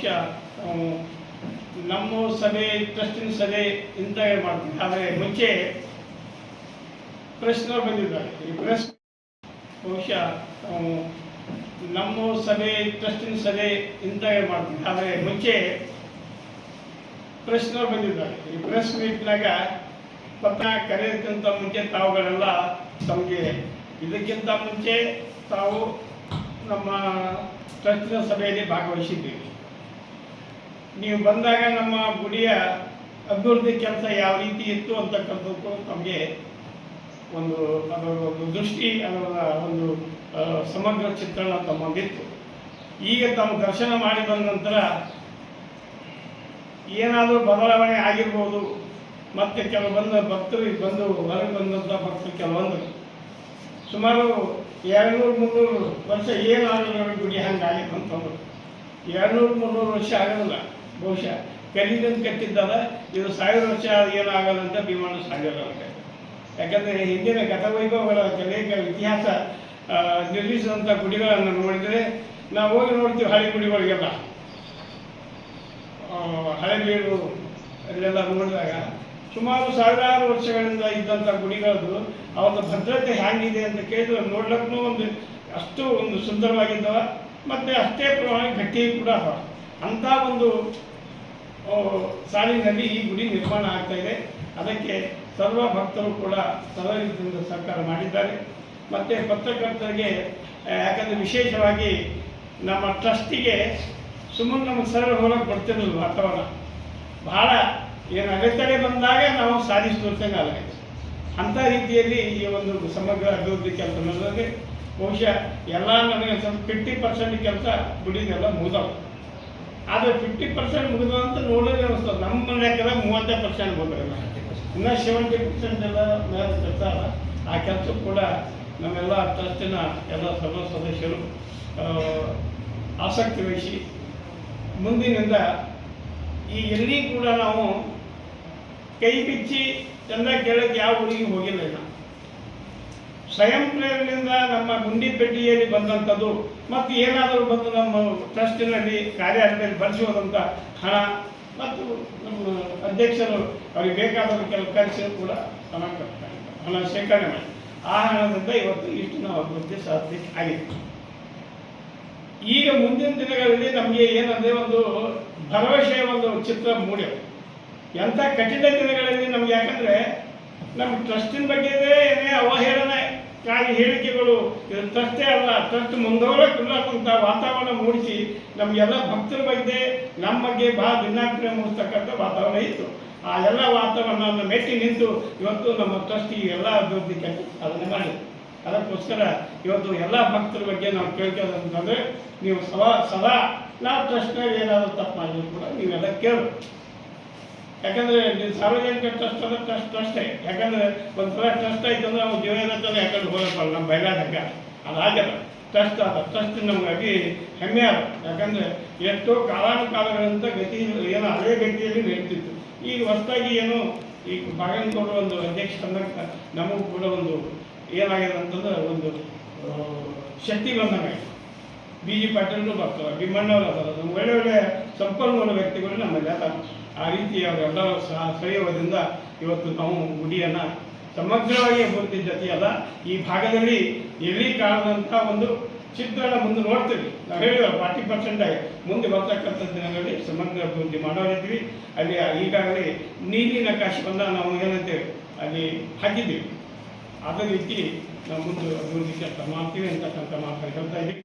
ಬಹುಶಃ ನಮ್ಮ ಸಭೆ ಟ್ರಸ್ಟಿನ ಸಭೆ ಇಂತ ಮಾಡ್ತೀವಿ. ಆದರೆ ಮುಂಚೆ ಪ್ರೆಸ್ನವ್ರು ಬಂದಿದ್ದಾರೆ. ಈ ಪ್ರೆಸ್ ಬಹುಶಃ ನಮ್ಮ ಸಭೆ ಟ್ರಸ್ಟಿನ ಸಭೆ ಇಂತ ಮಾಡ್ತೀವಿ. ಆದರೆ ಮುಂಚೆ ಪ್ರೆಸ್ನವ್ರು ಬಂದಿದ್ದಾರೆ. ಈ ಪ್ರೆಸ್ ಮೀಟ್ನಾಗ ಪತ್ರ ಕರೆಯೋದಕ್ಕಿಂತ ಮುಂಚೆ ತಾವುಗಳೆಲ್ಲ ತಮಗೆ ಇದಕ್ಕಿಂತ ಮುಂಚೆ ತಾವು ನಮ್ಮ ಟ್ರಸ್ಟಿನ ಸಭೆಯಲ್ಲಿ ಭಾಗವಹಿಸಿದ್ದೀವಿ. ನೀವು ಬಂದಾಗ ನಮ್ಮ ಗುಡಿಯ ಅಭಿವೃದ್ಧಿ ಕೆಲಸ ಯಾವ ರೀತಿ ಇತ್ತು ಅಂತಕ್ಕಂಥದ್ದು ತಮಗೆ ಅದರ ದೃಷ್ಟಿ, ಅದರ ಒಂದು ಸಮಗ್ರ ಚಿತ್ರಣ ತಮ್ಮಂದಿತ್ತು. ಈಗ ತಮ್ಮ ದರ್ಶನ ಮಾಡಿ ಬಂದ ನಂತರ ಏನಾದರೂ ಬದಲಾವಣೆ ಆಗಿರ್ಬೋದು. ಮತ್ತು ಕೆಲವೊಂದು ಭಕ್ತರು ಬಂದು ಹೊರಗೆ ಬಂದಂಥ ಭಕ್ತರು ಕೆಲವೊಂದು ಸುಮಾರು 200-300 ವರ್ಷ ಏನಾಗಲ್ಲ ಗುಡಿ ಹಂಗಾಗಿತ್ತು ಅಂತಂದ್ರು. 200-300 ವರ್ಷ ಆಗೋದಿಲ್ಲ. ಬಹುಶಃ ಕಲ್ಲಿನಿಂದ ಕಟ್ಟಿದ್ದದ. ಇದು 1000 ವರ್ಷ ಏನಾಗಲ್ಲ ಅಂತ ಭೀಮಣ್ಣ ಸಾಗಲ್ಲ. ಯಾಕಂದರೆ ಹಿಂದಿನ ಗತವೈಭವಗಳ ಅನೇಕ ಇತಿಹಾಸ ನಿರ್ಮಿಸಿದಂಥ ಗುಡಿಗಳನ್ನು ನೋಡಿದರೆ ನಾವು ಹೋಗಿ ನೋಡ್ತೀವಿ. ಹಳೆ ಗುಡಿಗಳಿಗೆಲ್ಲ ಹಳೆಬೀಡು ಅಲ್ಲೆಲ್ಲ ನೋಡಿದಾಗ ಸುಮಾರು 1000 ವರ್ಷಗಳಿಂದ ಇದ್ದಂಥ ಗುಡಿಗಳದ್ದು ಅವರ ಭದ್ರತೆ ಹೇಗಿದೆ ಅಂತ ಕೇಳಿದ್ರೆ ನೋಡ್ಲಿಕ್ಕೂ ಅಷ್ಟು ಸುಂದರವಾಗಿದ್ದವ ಮತ್ತು ಅಷ್ಟೇ ಪ್ರಮಾಣ ಗಟ್ಟಿ ಕೂಡ ಅದಾವ. ಅಂಥ ಒಂದು ಸಾಲಿನಲ್ಲಿ ಈ ಗುಡಿ ನಿರ್ಮಾಣ ಆಗ್ತಾ ಇದೆ. ಅದಕ್ಕೆ ಸರ್ವ ಭಕ್ತರು ಕೂಡ ಸರಳದಿಂದ ಸಹಕಾರ ಮಾಡಿದ್ದಾರೆ. ಮತ್ತು ಪತ್ರಕರ್ತರಿಗೆ ಯಾಕಂದರೆ ವಿಶೇಷವಾಗಿ ನಮ್ಮ ಟ್ರಸ್ಟಿಗೆ ಸುಮ್ಮನೆ ನಮಗೆ ಸರಳ ಹೋಗಕ್ಕೆ ಬರ್ತಿರಲಿಲ್ಲ. ವಾತಾವರಣ ಬಹಳ ಏನು ಅಡೆತಡೆ ಬಂದಾಗ ನಾವು ಸಾಧಿಸಿ ತೋರಿಸಂಗೆ ಆಗಬೇಕು. ಅಂಥ ರೀತಿಯಲ್ಲಿ ಈ ಒಂದು ಸಮಗ್ರ ಅಭಿವೃದ್ಧಿ ಕೆಲಸ ನಡೆದರೆ ಬಹುಶಃ ಎಲ್ಲ ನನಗೆ ಸ್ವಲ್ಪ 50% ಕೆಲಸ ಗುಡಿದೆಲ್ಲ ಮುಗಿದವು. ಆದರೆ 50% ಮುಗಿದಂತ ನೋಡೋದೇ ಅನಿಸ್ತದೆ. ನಮ್ಮ ಲೆಕ್ಕದ 30% ಬಂದಿರಲ್ಲ. ಇನ್ನೂ 70% ಎಲ್ಲ ಮೇಲೆ ಕೆಲಸ ಅಲ್ಲ. ಆ ಕೆಲಸ ಕೂಡ ನಮ್ಮೆಲ್ಲ ಟ್ರಸ್ಟಿನ ಎಲ್ಲ ಸರ್ವ ಸದಸ್ಯರು ಆಸಕ್ತಿ ವಹಿಸಿ ಮುಂದಿನಿಂದ ಈ ಎಲ್ಲಿ ಕೂಡ ನಾವು ಕೈ ಬಿಚ್ಚಿ ಚಂದ ಕೇಳಕ್ಕೆ ಯಾವ ಊರಿಗೆ ಹೋಗಿಲ್ಲ. ನಾವು ಸ್ವಯಂ ಪ್ರೇರಣೆಯಿಂದ ನಮ್ಮ ಗುಂಡಿಪೇಟೆಯಲ್ಲಿ ಬಂದಂಥದ್ದು ಮತ್ತು ಏನಾದರೂ ಬಂದು ನಮ್ಮ ಟ್ರಸ್ಟಿನಲ್ಲಿ ಕಾರ್ಯಾಲಯದಲ್ಲಿ ಬಳಸುವುದಂಥ ಹಣ ಮತ್ತು ನಮ್ಮ ಅಧ್ಯಕ್ಷರು ಅವರಿಗೆ ಬೇಕಾದ ಕೆಲವು ಖರ್ಚು ಕೂಡ ಹಣ ಶೇಖರಣೆ ಮಾಡಿ ಆ ಹಣದಿಂದ ಇವತ್ತು ಇಷ್ಟು ನಾವು ಅಭಿವೃದ್ಧಿ ಸಾಧಿಸಲಿಕ್ಕೆ ಆಗಿದೆ. ಈಗ ಮುಂದಿನ ದಿನಗಳಲ್ಲಿ ನಮಗೆ ಏನಂದರೆ ಒಂದು ಭರವಸೆಯ ಒಂದು ಚಿತ್ರ ಮೂಡಿವೆ. ಎಂಥ ಕಠಿಣ ದಿನಗಳಲ್ಲಿ ನಮ್ಗೆ, ಯಾಕಂದರೆ ನಮ್ಮ ಟ್ರಸ್ಟಿನ ಬಗ್ಗೆದೇ ಏನೇ ಅವಹೇಳನ ಹೇಳಿಕೆಗಳು ಇದು ಟ್ರಸ್ಟೇ ಅಲ್ಲ, ಟ್ರಸ್ಟ್ ಮುಂದೋಗಕ್ಕಂಥ ವಾತಾವರಣ ಮೂಡಿಸಿ ನಮಗೆಲ್ಲ ಭಕ್ತರ ಬಗ್ಗೆ ನಮ್ಮ ಬಗ್ಗೆ ಭಾಳ ಭಿನ್ನಾಭಿಪ್ರಾಯ ಮೂಡಿಸ್ತಕ್ಕಂಥ ವಾತಾವರಣ ಇತ್ತು. ಆ ಎಲ್ಲ ವಾತಾವರಣವನ್ನು ಮೆಟ್ಟಿ ನಿಂತು ಇವತ್ತು ನಮ್ಮ ಟ್ರಸ್ಟ್ ಈ ಎಲ್ಲ ಅಭಿವೃದ್ಧಿ ಕೆಲಸ ಸಾಧನೆ ಮಾಡಿದೆ. ಅದಕ್ಕೋಸ್ಕರ ಇವತ್ತು ಎಲ್ಲ ಭಕ್ತರ ಬಗ್ಗೆ ನಾವು ಕೇಳ್ಕೊಳ್ಳೋದಂತಂದರೆ ನೀವು ಸದಾ ನಾವು ಟ್ರಸ್ಟ್ನಾಗ ಏನಾದರೂ ತಪ್ಪು ಮಾಡಿದ್ರು ಕೂಡ ನೀವೆಲ್ಲ ಕೇಳು. ಯಾಕಂದರೆ ಸಾರ್ವಜನಿಕ ಟ್ರಸ್ಟ್ ಅಂದರೆ ಟ್ರಸ್ಟೇ. ಯಾಕಂದರೆ ಒಂದ್ಸಲ ಟ್ರಸ್ಟ್ ಆಯ್ತು ಅಂದರೆ ನಾವು ಜೀವನ ಯಾಕಂದ್ರೆ ಹೋಗಲ್ಲ ನಮ್ಮ ಬಯಲಾದಾಗ ಅದಾಗಲ್ಲ. ಟ್ರಸ್ಟ್ ಅದ ಟ್ರಸ್ಟ್ ನಮಗಾಗಿ ಹೆಮ್ಮೆ ಅದ. ಯಾಕಂದರೆ ಎಷ್ಟೋ ಕಾಲಾನುಕಾಲಗಳಂತ ಗತಿ ಏನೋ ಅದೇ ಗತಿಯಲ್ಲಿ ನಡೀತಿತ್ತು. ಈಗ ಹೊಸದಾಗಿ ಏನು ಈಗ ಬಾಗಲಕೋಟೆ ಒಂದು ಅಧ್ಯಕ್ಷ ತಂದಾಗ ನಮಗೂ ಕೂಡ ಒಂದು ಏನಾಗಿದೆ ಅಂತಂದ್ರೆ ಒಂದು ಶಕ್ತಿ ಬಂದಂಗೆ. BG ಪಾಟೀಲ್ರು ಬರ್ತಾರೆ, ಭೀಮಣ್ಣವರು ಅದಾರ, ನಮ್ಮ ಒಳ್ಳೆ ಸಂಪನ್ಮೂಲ ವ್ಯಕ್ತಿಗಳು ನಮ್ಮಲ್ಲಿ ಅದಾರ. ಆ ರೀತಿ ಅವರೆಲ್ಲರ ಸಹಯೋಗದಿಂದ ಇವತ್ತು ನಾವು ಗುಡಿಯನ್ನು ಸಮಗ್ರವಾಗಿ ಅಭಿವೃದ್ಧಿ ಜೊತೆಯಲ್ಲ ಈ ಭಾಗದಲ್ಲಿ ಎಲ್ಲಿ ಕಾಣದಂಥ ಒಂದು ಚಿತ್ರಣ ಮುಂದೆ ನೋಡ್ತೀವಿ. ನಾವು ಹೇಳಿದ 40% ಆಗಿ ಮುಂದೆ ಬರ್ತಕ್ಕಂಥ ದಿನಗಳಲ್ಲಿ ಸಮಗ್ರ ಅಭಿವೃದ್ಧಿ ಮಾಡೋರಿದ್ವಿ. ಅಲ್ಲಿ ಈಗಾಗಲೇ ನೀಲಿ ನಕಾಶೆಯನ್ನು ನಾವು ಏನಂತೇವೆ ಅಲ್ಲಿ ಹಾಕಿದ್ದೀವಿ. ಅದೇ ರೀತಿ ನಾವು ಮುಂದೆ ಅಭಿವೃದ್ಧಿ ಕೆಲಸ ಮಾಡ್ತೀವಿ ಅಂತಕ್ಕಂಥ ಮಾತನ್ನು ಹೇಳ್ತಾ ಇದ್ದೀವಿ.